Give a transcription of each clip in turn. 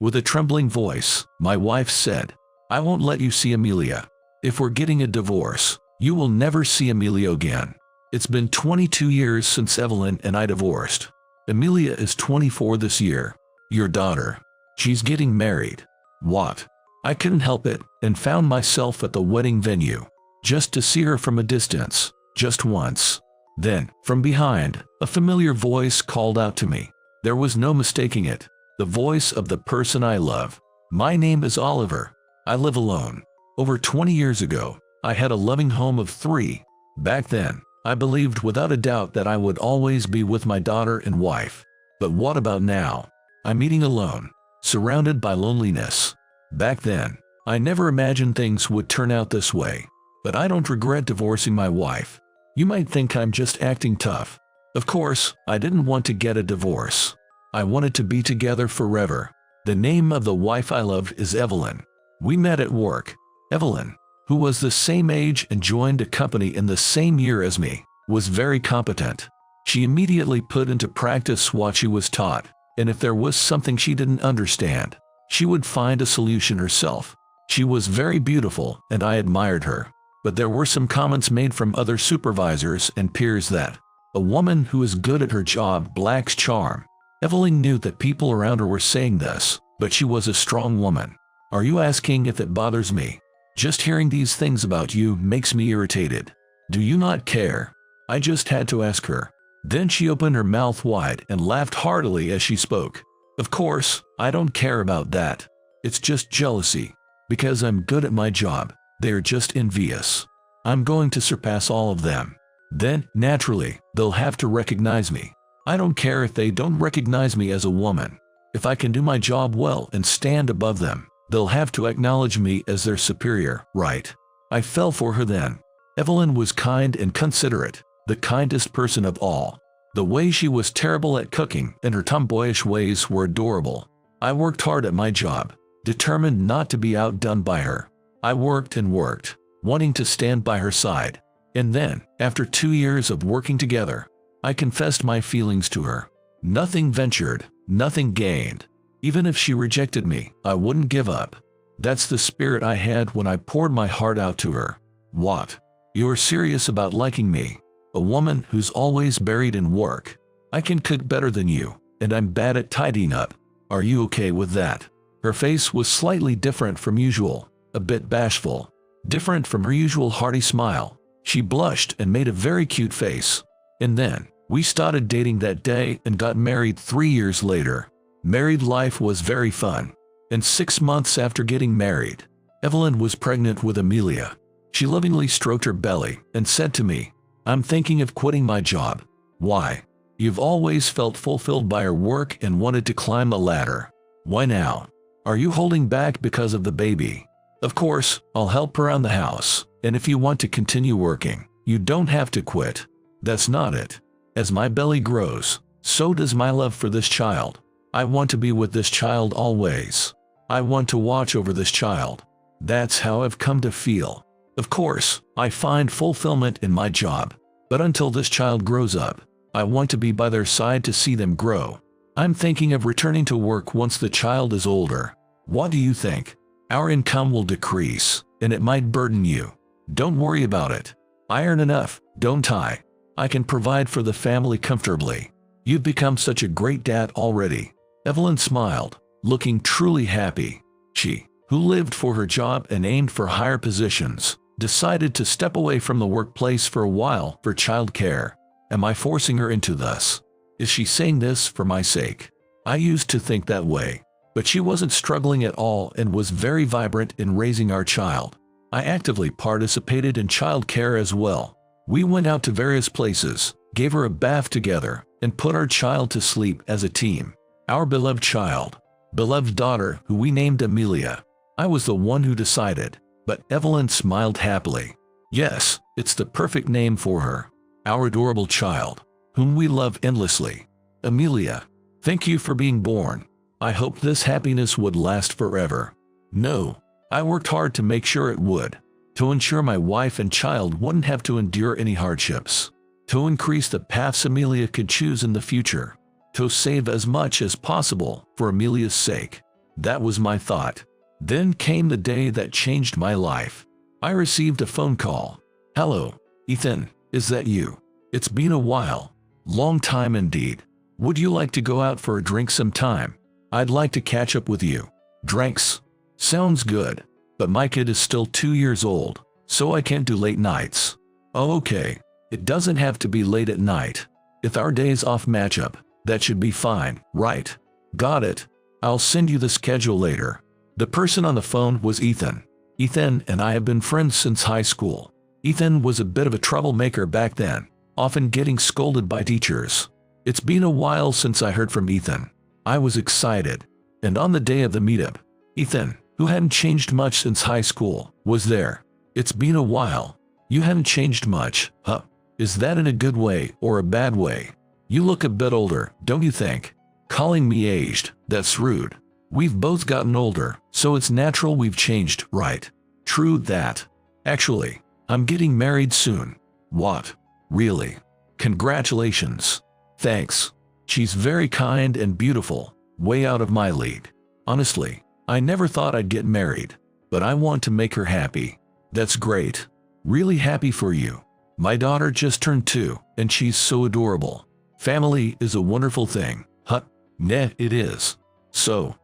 With a trembling voice, my wife said, "I won't let you see Amelia. If we're getting a divorce, you will never see Amelia again." It's been 22 years since Evelyn and I divorced. Amelia is 24 this year. Your daughter. She's getting married. What? I couldn't help it and found myself at the wedding venue, just to see her from a distance, just once. Then, from behind, a familiar voice called out to me. There was no mistaking it. The voice of the person I love. My name is Oliver. I live alone. Over 20 years ago, I had a loving home of 3. Back then, I believed without a doubt that I would always be with my daughter and wife. But what about now? I'm eating alone, surrounded by loneliness. Back then, I never imagined things would turn out this way. But I don't regret divorcing my wife. You might think I'm just acting tough. Of course, I didn't want to get a divorce. I wanted to be together forever. The name of the wife I love is Evelyn. We met at work. Evelyn, who was the same age and joined a company in the same year as me, was very competent. She immediately put into practice what she was taught, and if there was something she didn't understand, she would find a solution herself. She was very beautiful, and I admired her. But there were some comments made from other supervisors and peers that a woman who is good at her job lacks charm. Evelyn knew that people around her were saying this, but she was a strong woman. Are you asking if it bothers me? Just hearing these things about you makes me irritated. Do you not care? I just had to ask her. Then she opened her mouth wide and laughed heartily as she spoke. Of course, I don't care about that. It's just jealousy. Because I'm good at my job, they're just envious. I'm going to surpass all of them. Then, naturally, they'll have to recognize me. I don't care if they don't recognize me as a woman. If I can do my job well and stand above them, they'll have to acknowledge me as their superior, right? I fell for her then. Evelyn was kind and considerate, the kindest person of all. The way she was terrible at cooking and her tomboyish ways were adorable. I worked hard at my job, determined not to be outdone by her. I worked and worked, wanting to stand by her side. And then, after 2 years of working together, I confessed my feelings to her. Nothing ventured, nothing gained. Even if she rejected me, I wouldn't give up. That's the spirit I had when I poured my heart out to her. What? You're serious about liking me? A woman who's always buried in work. I can cook better than you, and I'm bad at tidying up. Are you okay with that? Her face was slightly different from usual, a bit bashful. Different from her usual hearty smile. She blushed and made a very cute face. And then, we started dating that day and got married 3 years later. Married life was very fun. And 6 months after getting married, Evelyn was pregnant with Amelia. She lovingly stroked her belly and said to me, "I'm thinking of quitting my job." Why? You've always felt fulfilled by your work and wanted to climb a ladder. Why now? Are you holding back because of the baby? Of course, I'll help around the house, and if you want to continue working, you don't have to quit. That's not it. As my belly grows, so does my love for this child. I want to be with this child always. I want to watch over this child. That's how I've come to feel. Of course, I find fulfillment in my job, but until this child grows up, I want to be by their side to see them grow. I'm thinking of returning to work once the child is older. What do you think? Our income will decrease, and it might burden you. Don't worry about it. I earn enough, don't I? I can provide for the family comfortably. You've become such a great dad already. Evelyn smiled, looking truly happy. She, who lived for her job and aimed for higher positions, decided to step away from the workplace for a while for childcare. Am I forcing her into this? Is she saying this for my sake? I used to think that way. But she wasn't struggling at all and was very vibrant in raising our child. I actively participated in childcare as well. We went out to various places, gave her a bath together, and put our child to sleep as a team. Our beloved child, beloved daughter who we named Amelia. I was the one who decided, but Evelyn smiled happily. Yes, it's the perfect name for her. Our adorable child, whom we love endlessly. Amelia, thank you for being born. I hoped this happiness would last forever. No, I worked hard to make sure it would. To ensure my wife and child wouldn't have to endure any hardships. To increase the paths Amelia could choose in the future. To save as much as possible for Amelia's sake. That was my thought. Then came the day that changed my life. I received a phone call. "Hello, Ethan, is that you? It's been a while. Long time indeed. Would you like to go out for a drink sometime? I'd like to catch up with you." Drinks? Sounds good. But my kid is still 2 years old, so I can't do late nights. Oh, okay. It doesn't have to be late at night. If our days off match up, that should be fine, right? Got it. I'll send you the schedule later. The person on the phone was Ethan. Ethan and I have been friends since high school. Ethan was a bit of a troublemaker back then, often getting scolded by teachers. It's been a while since I heard from Ethan. I was excited. And on the day of the meetup, Ethan, who hadn't changed much since high school, was there. "It's been a while. You haven't changed much, huh? Is that in a good way or a bad way? You look a bit older, don't you think? Calling me aged, that's rude. We've both gotten older, so it's natural we've changed, right?" "True that. Actually, I'm getting married soon." "What? Really? Congratulations." "Thanks. She's very kind and beautiful, way out of my league. Honestly, I never thought I'd get married, but I want to make her happy." "That's great. Really happy for you. My daughter just turned 2, and she's so adorable. Family is a wonderful thing, huh?" "Nah, it is. So,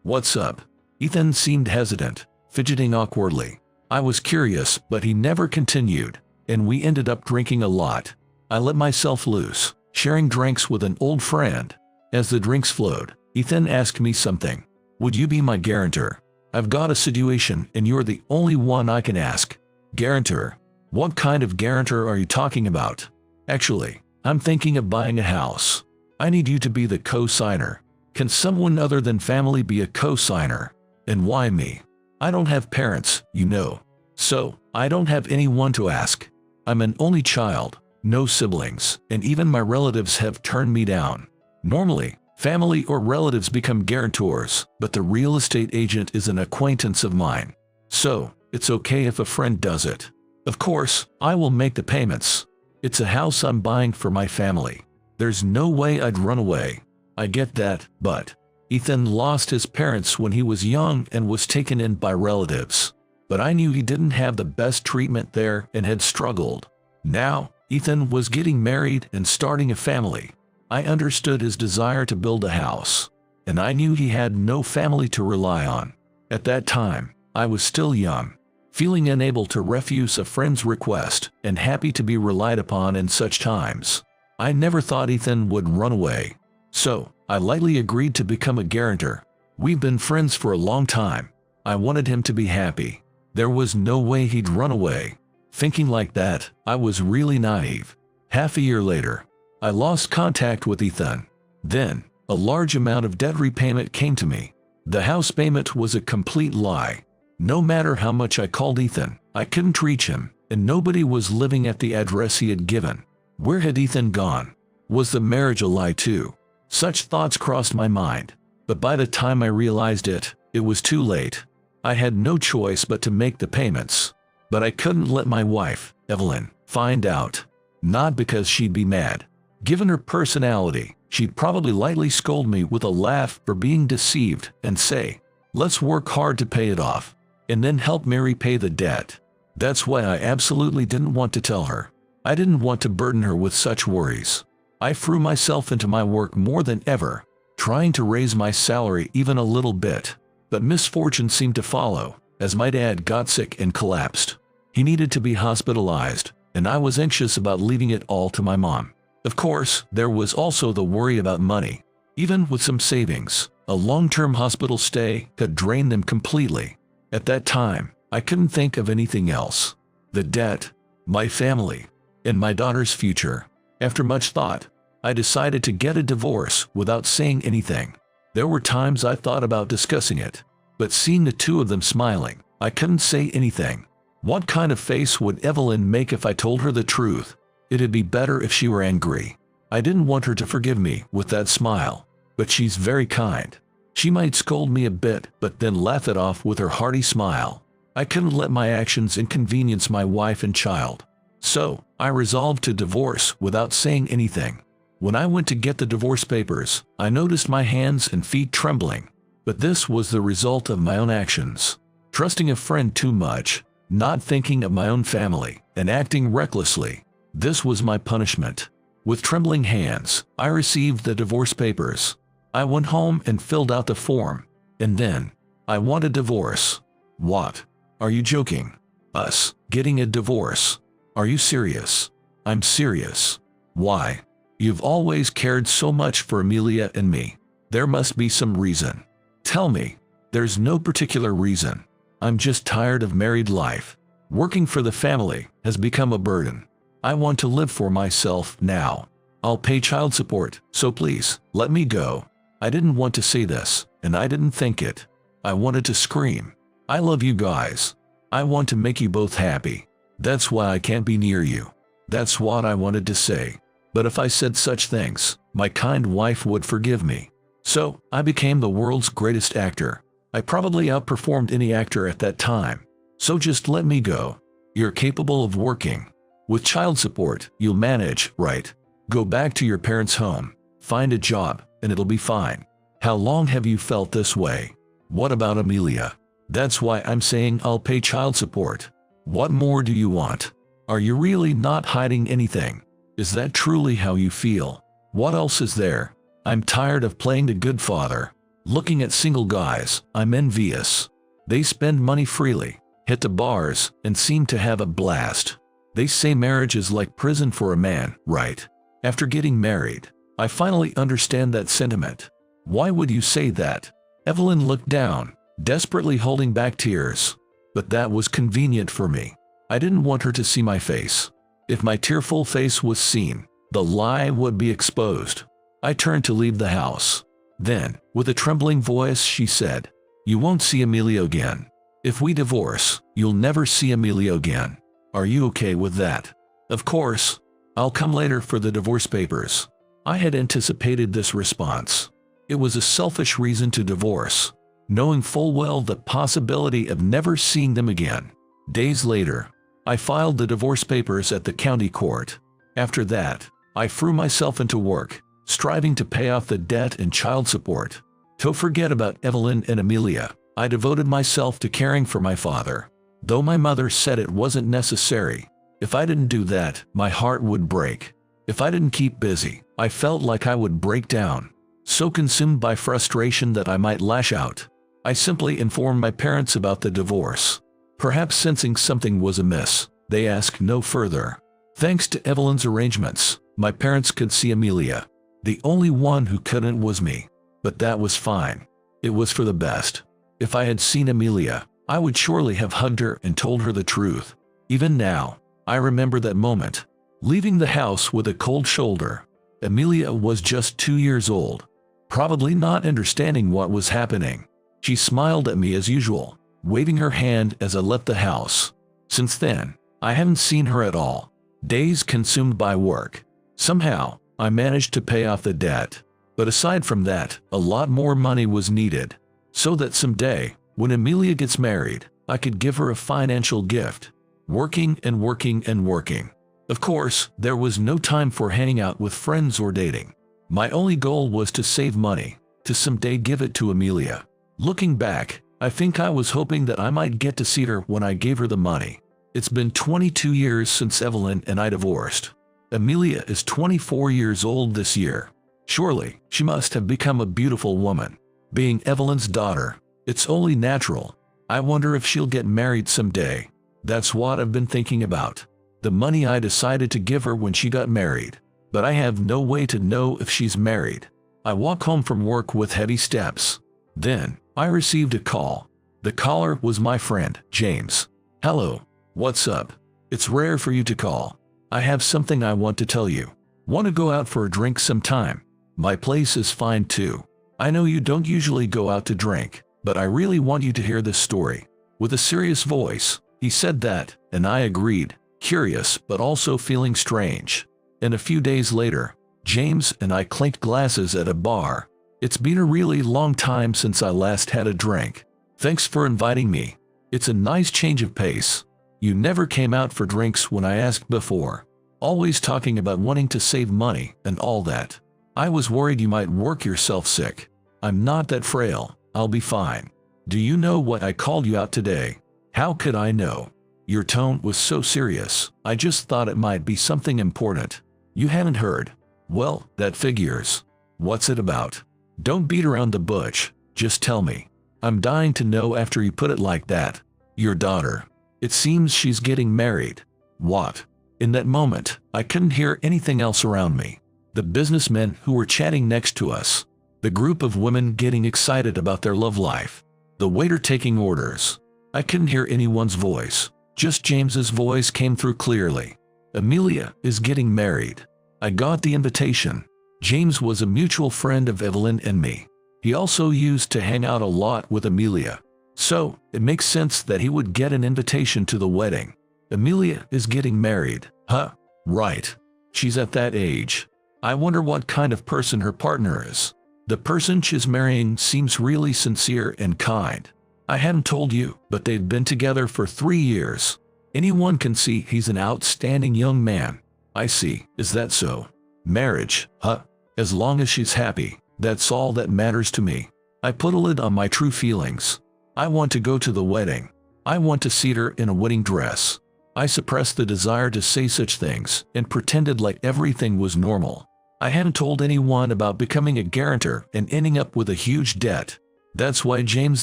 what's up?" Ethan seemed hesitant, fidgeting awkwardly. I was curious, but he never continued, and we ended up drinking a lot. I let myself loose, sharing drinks with an old friend. As the drinks flowed, Ethan asked me something. "Would you be my guarantor? I've got a situation and you're the only one I can ask." "Guarantor? What kind of guarantor are you talking about?" "Actually, I'm thinking of buying a house. I need you to be the co-signer." "Can someone other than family be a co-signer?" "And why me? I don't have parents, you know. So, I don't have anyone to ask. I'm an only child, no siblings, and even my relatives have turned me down. Normally, family or relatives become guarantors, but the real estate agent is an acquaintance of mine. So, it's okay if a friend does it. Of course, I will make the payments. It's a house I'm buying for my family. There's no way I'd run away." "I get that, but..." Ethan lost his parents when he was young and was taken in by relatives. But I knew he didn't have the best treatment there and had struggled. Now, Ethan was getting married and starting a family. I understood his desire to build a house, and I knew he had no family to rely on. At that time, I was still young, feeling unable to refuse a friend's request and happy to be relied upon in such times. I never thought Ethan would run away. So, I lightly agreed to become a guarantor. We've been friends for a long time. I wanted him to be happy. There was no way he'd run away. Thinking like that, I was really naive. Half a year later, I lost contact with Ethan. Then, a large amount of debt repayment came to me. The house payment was a complete lie. No matter how much I called Ethan, I couldn't reach him, and nobody was living at the address he had given. Where had Ethan gone? Was the marriage a lie too? Such thoughts crossed my mind, but by the time I realized it, it was too late. I had no choice but to make the payments. But I couldn't let my wife, Evelyn, find out. Not because she'd be mad. Given her personality, she'd probably lightly scold me with a laugh for being deceived and say, "Let's work hard to pay it off, and then help me repay the debt." That's why I absolutely didn't want to tell her. I didn't want to burden her with such worries. I threw myself into my work more than ever, trying to raise my salary even a little bit. But misfortune seemed to follow, as my dad got sick and collapsed. He needed to be hospitalized, and I was anxious about leaving it all to my mom. Of course, there was also the worry about money. Even with some savings, a long-term hospital stay could drain them completely. At that time, I couldn't think of anything else. The debt, my family, and my daughter's future. After much thought, I decided to get a divorce without saying anything. There were times I thought about discussing it, but seeing the two of them smiling, I couldn't say anything. What kind of face would Evelyn make if I told her the truth? It'd be better if she were angry. I didn't want her to forgive me with that smile, but she's very kind. She might scold me a bit, but then laugh it off with her hearty smile. I couldn't let my actions inconvenience my wife and child. So, I resolved to divorce without saying anything. When I went to get the divorce papers, I noticed my hands and feet trembling. But this was the result of my own actions. Trusting a friend too much, not thinking of my own family, and acting recklessly. This was my punishment. With trembling hands, I received the divorce papers. I went home and filled out the form. And then, I want a divorce. What? Are you joking? Us getting a divorce? Are you serious? I'm serious. Why? You've always cared so much for Amelia and me. There must be some reason. Tell me. There's no particular reason. I'm just tired of married life. Working for the family has become a burden. I want to live for myself now. I'll pay child support, so please, let me go. I didn't want to say this, and I didn't think it. I wanted to scream. I love you guys. I want to make you both happy. That's why I can't be near you. That's what I wanted to say. But if I said such things, my kind wife would forgive me. So, I became the world's greatest actor. I probably outperformed any actor at that time. So just let me go. You're capable of working. With child support, you'll manage, right? Go back to your parents' home. Find a job, and it'll be fine. How long have you felt this way? What about Amelia? That's why I'm saying I'll pay child support. What more do you want? Are you really not hiding anything? Is that truly how you feel? What else is there? I'm tired of playing the good father. Looking at single guys, I'm envious. They spend money freely, hit the bars, and seem to have a blast. They say marriage is like prison for a man, right? After getting married, I finally understand that sentiment. Why would you say that? Evelyn looked down, desperately holding back tears. But that was convenient for me. I didn't want her to see my face. If my tearful face was seen, the lie would be exposed. I turned to leave the house. Then, with a trembling voice, she said, "You won't see Amelia again. If we divorce, you'll never see Amelia again. Are you okay with that?" Of course. I'll come later for the divorce papers. I had anticipated this response. It was a selfish reason to divorce, knowing full well the possibility of never seeing them again. Days later, I filed the divorce papers at the county court. After that, I threw myself into work, striving to pay off the debt and child support. To forget about Evelyn and Amelia, I devoted myself to caring for my father. Though my mother said it wasn't necessary, if I didn't do that, my heart would break. If I didn't keep busy, I felt like I would break down. So consumed by frustration that I might lash out, I simply informed my parents about the divorce. Perhaps sensing something was amiss, they asked no further. Thanks to Evelyn's arrangements, my parents could see Amelia. The only one who couldn't was me. But that was fine. It was for the best. If I had seen Amelia, I would surely have hugged her and told her the truth. Even now, I remember that moment. Leaving the house with a cold shoulder. Amelia was just 2 years old, probably not understanding what was happening. She smiled at me as usual, waving her hand as I left the house. Since then, I haven't seen her at all. Days consumed by work. Somehow, I managed to pay off the debt. But aside from that, a lot more money was needed. So that someday, when Amelia gets married, I could give her a financial gift. Working and working and working. Of course, there was no time for hanging out with friends or dating. My only goal was to save money, to someday give it to Amelia. Looking back, I think I was hoping that I might get to see her when I gave her the money. It's been 22 years since Evelyn and I divorced. Amelia is 24 years old this year. Surely, she must have become a beautiful woman. Being Evelyn's daughter, it's only natural. I wonder if she'll get married someday. That's what I've been thinking about. The money I decided to give her when she got married. But I have no way to know if she's married. I walk home from work with heavy steps. Then, I received a call. The caller was my friend, James. "Hello. What's up? It's rare for you to call. I have something I want to tell you. Want to go out for a drink sometime? My place is fine too. I know you don't usually go out to drink, but I really want you to hear this story." With a serious voice, he said that, and I agreed, curious but also feeling strange. And a few days later, James and I clinked glasses at a bar. "It's been a really long time since I last had a drink. Thanks for inviting me. It's a nice change of pace. You never came out for drinks when I asked before. Always talking about wanting to save money and all that. I was worried you might work yourself sick. I'm not that frail. I'll be fine. Do you know why I called you out today? How could I know? Your tone was so serious. I just thought it might be something important. You hadn't heard. Well, that figures. What's it about? Don't beat around the bush. Just tell me. I'm dying to know after you put it like that. Your daughter. It seems she's getting married. What? In that moment, I couldn't hear anything else around me. The businessmen who were chatting next to us. The group of women getting excited about their love life. The waiter taking orders. I couldn't hear anyone's voice. Just James's voice came through clearly. Amelia is getting married. I got the invitation. James was a mutual friend of Evelyn and me. He also used to hang out a lot with Amelia. So, it makes sense that he would get an invitation to the wedding. Amelia is getting married. Huh? Right. She's at that age. I wonder what kind of person her partner is. The person she's marrying seems really sincere and kind. I hadn't told you, but they've been together for 3 years. Anyone can see he's an outstanding young man. I see. Is that so? Marriage, huh? As long as she's happy, that's all that matters to me. I put a lid on my true feelings. I want to go to the wedding. I want to see her in a wedding dress. I suppressed the desire to say such things and pretended like everything was normal. I hadn't told anyone about becoming a guarantor and ending up with a huge debt. That's why James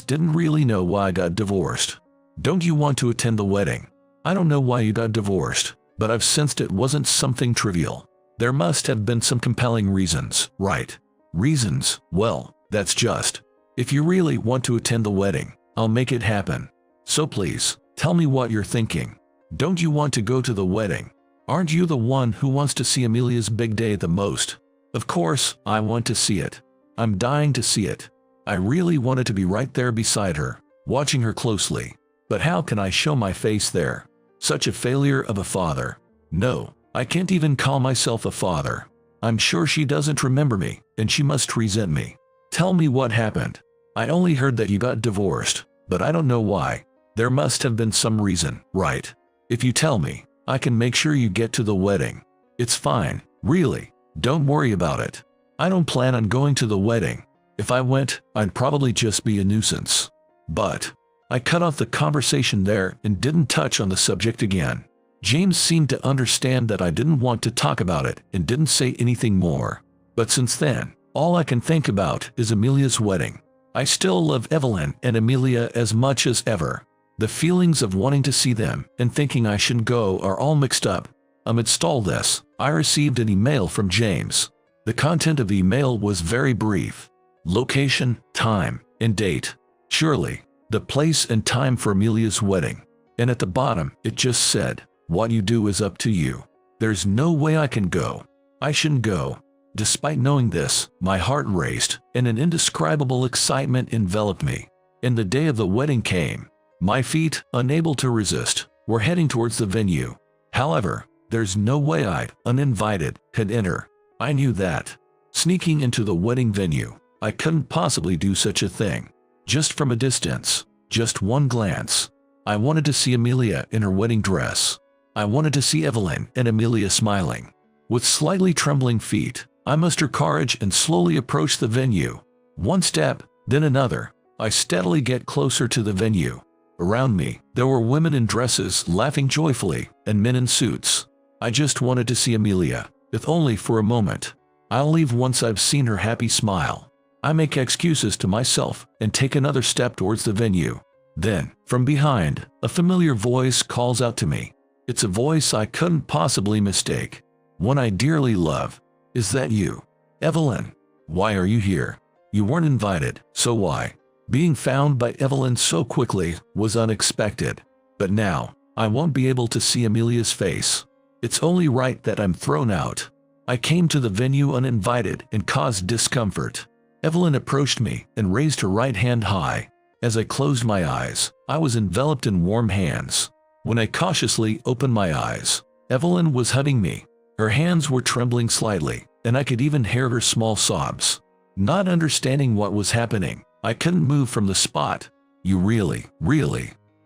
didn't really know why I got divorced. Don't you want to attend the wedding? I don't know why you got divorced, but I've sensed it wasn't something trivial. There must have been some compelling reasons, right? Reasons? Well, that's just. If you really want to attend the wedding, I'll make it happen. So please, tell me what you're thinking. Don't you want to go to the wedding? Aren't you the one who wants to see Amelia's big day the most? Of course, I want to see it. I'm dying to see it. I really wanted to be right there beside her, watching her closely. But how can I show my face there? Such a failure of a father. No, I can't even call myself a father. I'm sure she doesn't remember me, and she must resent me. Tell me what happened. I only heard that you got divorced, but I don't know why. There must have been some reason, right? If you tell me, I can make sure you get to the wedding. It's fine, really. Don't worry about it. I don't plan on going to the wedding. If I went, I'd probably just be a nuisance. But I cut off the conversation there and didn't touch on the subject again. James seemed to understand that I didn't want to talk about it and didn't say anything more. But since then, all I can think about is Amelia's wedding. I still love Evelyn and Amelia as much as ever. The feelings of wanting to see them and thinking I shouldn't go are all mixed up. Amidst all this, I received an email from James. The content of the email was very brief. Location, time, and date. Surely, the place and time for Amelia's wedding. And at the bottom, it just said, what you do is up to you. There's no way I can go. I shouldn't go. Despite knowing this, my heart raced, and an indescribable excitement enveloped me. And the day of the wedding came. My feet, unable to resist, were heading towards the venue. However, there's no way I, uninvited, could enter. I knew that. Sneaking into the wedding venue, I couldn't possibly do such a thing. Just from a distance, just one glance. I wanted to see Amelia in her wedding dress. I wanted to see Evelyn and Amelia smiling. With slightly trembling feet, I mustered courage and slowly approached the venue. One step, then another. I steadily get closer to the venue. Around me, there were women in dresses laughing joyfully, and men in suits. I just wanted to see Amelia, if only for a moment. I'll leave once I've seen her happy smile. I make excuses to myself and take another step towards the venue. Then, from behind, a familiar voice calls out to me. It's a voice I couldn't possibly mistake. One I dearly love. Is that you? Evelyn? Why are you here? You weren't invited, so why? Being found by Evelyn so quickly was unexpected. But now, I won't be able to see Amelia's face. It's only right that I'm thrown out. I came to the venue uninvited and caused discomfort. Evelyn approached me and raised her right hand high. As I closed my eyes, I was enveloped in warm hands. When I cautiously opened my eyes, Evelyn was hugging me. Her hands were trembling slightly, and I could even hear her small sobs. Not understanding what was happening, I couldn't move from the spot. You really.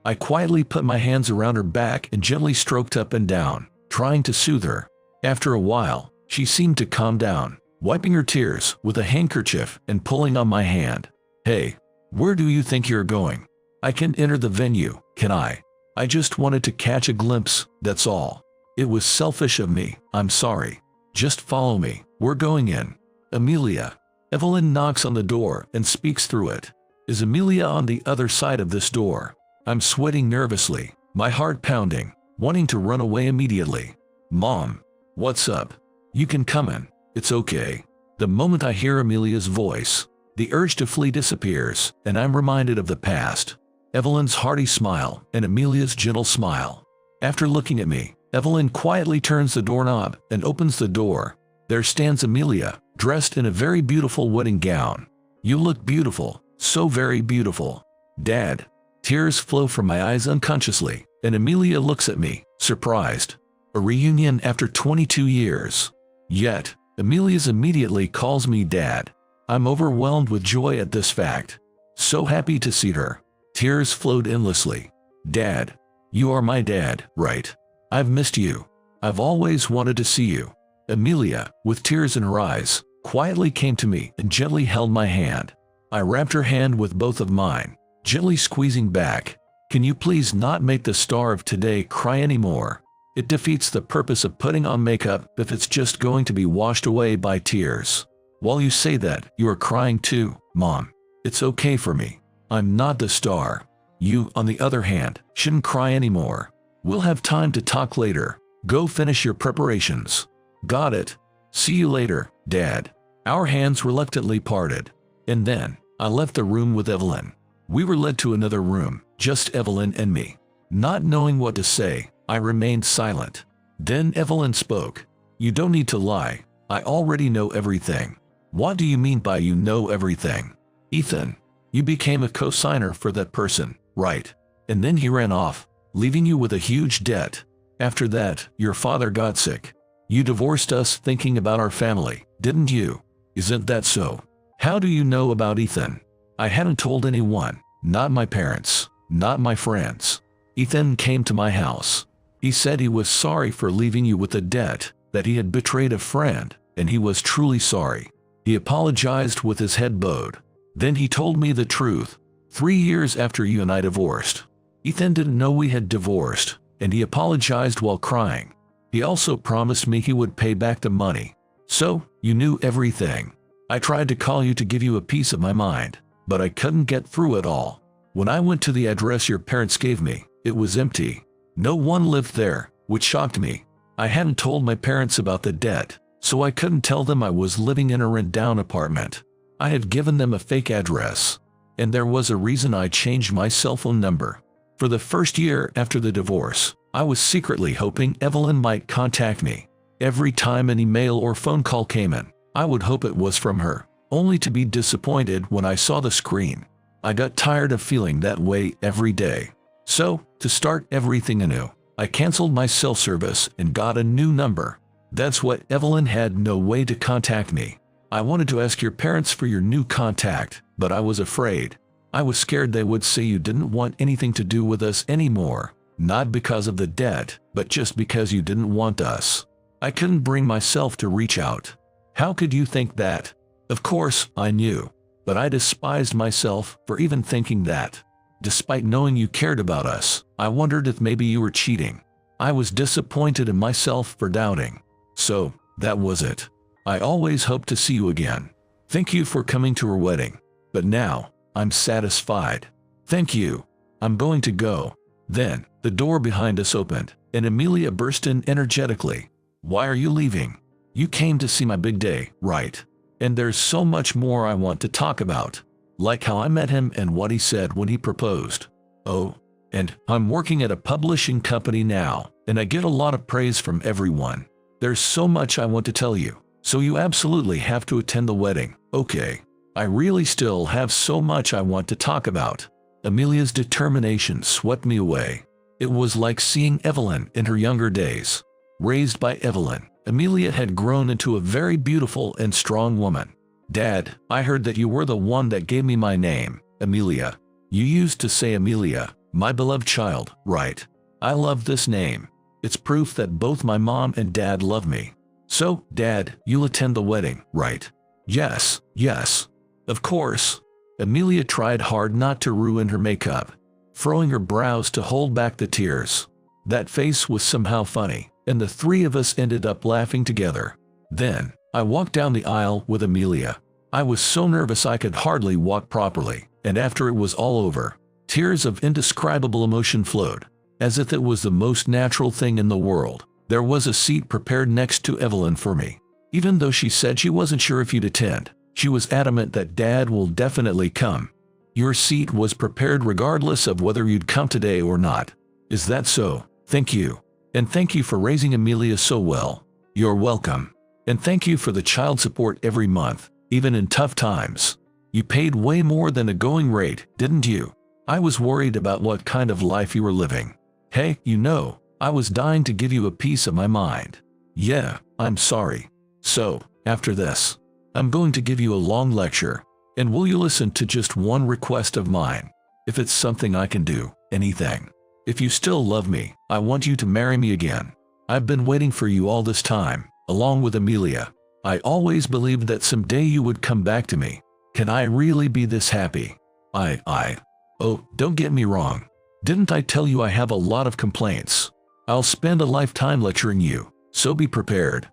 I quietly put my hands around her back and gently stroked up and down, trying to soothe her. After a while, she seemed to calm down, wiping her tears with a handkerchief and pulling on my hand. Hey, Where do you think you're going? I can enter the venue, can I? I just wanted to catch a glimpse, that's all. It was selfish of me, I'm sorry. Just follow me, we're going in. Amelia. Evelyn knocks on the door and speaks through it. Is Amelia on the other side of this door? I'm sweating nervously, my heart pounding, wanting to run away immediately. Mom. What's up? You can come in, it's okay. The moment I hear Amelia's voice, the urge to flee disappears, and I'm reminded of the past. Evelyn's hearty smile and Amelia's gentle smile. After looking at me, Evelyn quietly turns the doorknob and opens the door. There stands Amelia, dressed in a very beautiful wedding gown. You look beautiful, so very beautiful. Dad. Tears flow from my eyes unconsciously, and Amelia looks at me, surprised. A reunion after 22 years. Yet, Amelia's immediately calls me Dad. I'm overwhelmed with joy at this fact. So happy to see her. Tears flowed endlessly. Dad. You are my dad, right? I've missed you. I've always wanted to see you. Amelia, with tears in her eyes, quietly came to me and gently held my hand. I wrapped her hand with both of mine, gently squeezing back. Can you please not make the star of today cry anymore? It defeats the purpose of putting on makeup if it's just going to be washed away by tears. While you say that, you are crying too, Mom. It's okay for me. I'm not the star. You, on the other hand, shouldn't cry anymore. We'll have time to talk later. Go finish your preparations. Got it. See you later, Dad. Our hands reluctantly parted. And then, I left the room with Evelyn. We were led to another room, just Evelyn and me. Not knowing what to say, I remained silent. Then Evelyn spoke. You don't need to lie. I already know everything. What do you mean by you know everything? Ethan, you became a co-signer for that person, right? And then he ran off, leaving you with a huge debt. After that, your father got sick. You divorced us thinking about our family, didn't you? Isn't that so? How do you know about Ethan? I hadn't told anyone, not my parents, not my friends. Ethan came to my house. He said he was sorry for leaving you with a debt, that he had betrayed a friend, and he was truly sorry. He apologized with his head bowed. Then he told me the truth. 3 years after you and I divorced. Ethan didn't know we had divorced, and he apologized while crying. He also promised me he would pay back the money. So, you knew everything. I tried to call you to give you a piece of my mind, but I couldn't get through at all. When I went to the address your parents gave me, it was empty. No one lived there, which shocked me. I hadn't told my parents about the debt, so I couldn't tell them I was living in a rent-down apartment. I had given them a fake address, and there was a reason I changed my cell phone number. For the first year after the divorce, I was secretly hoping Evelyn might contact me. Every time an email or phone call came in, I would hope it was from her, only to be disappointed when I saw the screen. I got tired of feeling that way every day. So, to start everything anew, I canceled my cell service and got a new number. That's what Evelyn had no way to contact me. I wanted to ask your parents for your new contact, but I was afraid. I was scared they would say you didn't want anything to do with us anymore, not because of the debt, but just because you didn't want us. I couldn't bring myself to reach out. How could you think that? Of course, I knew, but I despised myself for even thinking that. Despite knowing you cared about us, I wondered if maybe you were cheating. I was disappointed in myself for doubting. So, that was it. I always hoped to see you again. Thank you for coming to our wedding. But now, I'm satisfied. Thank you. I'm going to go. Then, the door behind us opened, and Amelia burst in energetically. Why are you leaving? You came to see my big day, right? And there's so much more I want to talk about. Like how I met him and what he said when he proposed. Oh, and I'm working at a publishing company now, and I get a lot of praise from everyone. There's so much I want to tell you, so you absolutely have to attend the wedding, okay? I really still have so much I want to talk about. Amelia's determination swept me away. It was like seeing Evelyn in her younger days. Raised by Evelyn, Amelia had grown into a very beautiful and strong woman. Dad, I heard that you were the one that gave me my name, Amelia. You used to say Amelia, my beloved child, right? I love this name. It's proof that both my mom and dad love me. So, Dad, you'll attend the wedding, right? Yes, yes. Of course. Amelia tried hard not to ruin her makeup, furrowing her brows to hold back the tears. That face was somehow funny, and the three of us ended up laughing together. Then, I walked down the aisle with Amelia. I was so nervous I could hardly walk properly, and after it was all over, tears of indescribable emotion flowed, as if it was the most natural thing in the world. There was a seat prepared next to Evelyn for me. Even though she said she wasn't sure if you'd attend, she was adamant that Dad will definitely come. Your seat was prepared regardless of whether you'd come today or not. Is that so? Thank you. And thank you for raising Amelia so well. You're welcome. And thank you for the child support every month, even in tough times. You paid way more than a going rate, didn't you? I was worried about what kind of life you were living. Hey, you know, I was dying to give you a piece of my mind. Yeah, I'm sorry. So, after this, I'm going to give you a long lecture. And will you listen to just one request of mine? If it's something I can do, anything. If you still love me, I want you to marry me again. I've been waiting for you all this time, along with Amelia. I always believed that someday you would come back to me. Can I really be this happy? Oh, don't get me wrong. Didn't I tell you I have a lot of complaints? I'll spend a lifetime lecturing you, so be prepared.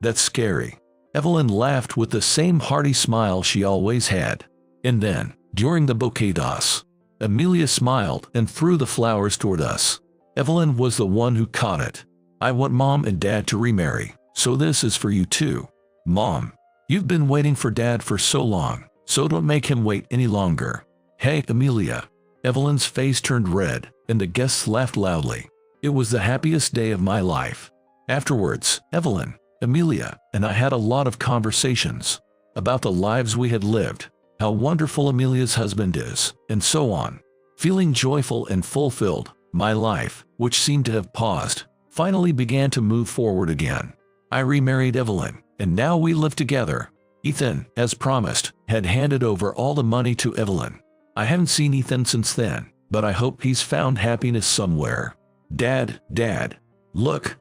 That's scary. Evelyn laughed with the same hearty smile she always had. And then, during the bouquet toss, Amelia smiled and threw the flowers toward us. Evelyn was the one who caught it. I want Mom and Dad to remarry, so this is for you too. Mom, you've been waiting for Dad for so long, so don't make him wait any longer. Hey, Amelia. Evelyn's face turned red, and the guests laughed loudly. It was the happiest day of my life. Afterwards, Evelyn, Amelia, and I had a lot of conversations about the lives we had lived, how wonderful Amelia's husband is, and so on. Feeling joyful and fulfilled, my life, which seemed to have paused, finally began to move forward again. I remarried Evelyn, and now we live together. Ethan, as promised, had handed over all the money to Evelyn. I haven't seen Ethan since then, but I hope he's found happiness somewhere. Dad, look,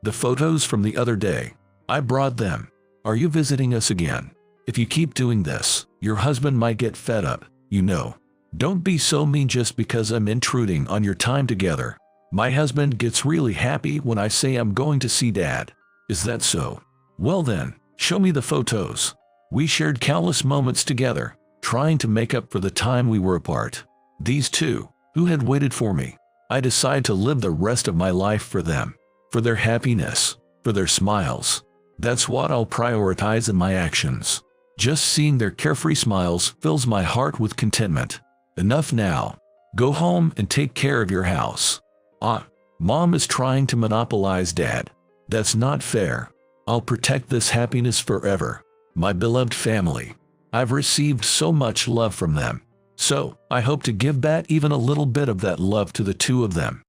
the photos from the other day. I brought them. Are you visiting us again? If you keep doing this, your husband might get fed up, you know. Don't be so mean just because I'm intruding on your time together. My husband gets really happy when I say I'm going to see Dad. Is that so? Well then, show me the photos. We shared countless moments together, trying to make up for the time we were apart. These two, who had waited for me, I decided to live the rest of my life for them, for their happiness, for their smiles. That's what I'll prioritize in my actions. Just seeing their carefree smiles fills my heart with contentment. Enough now. Go home and take care of your house. Mom is trying to monopolize Dad. That's not fair. I'll protect this happiness forever. My beloved family. I've received so much love from them. So, I hope to give back even a little bit of that love to the two of them.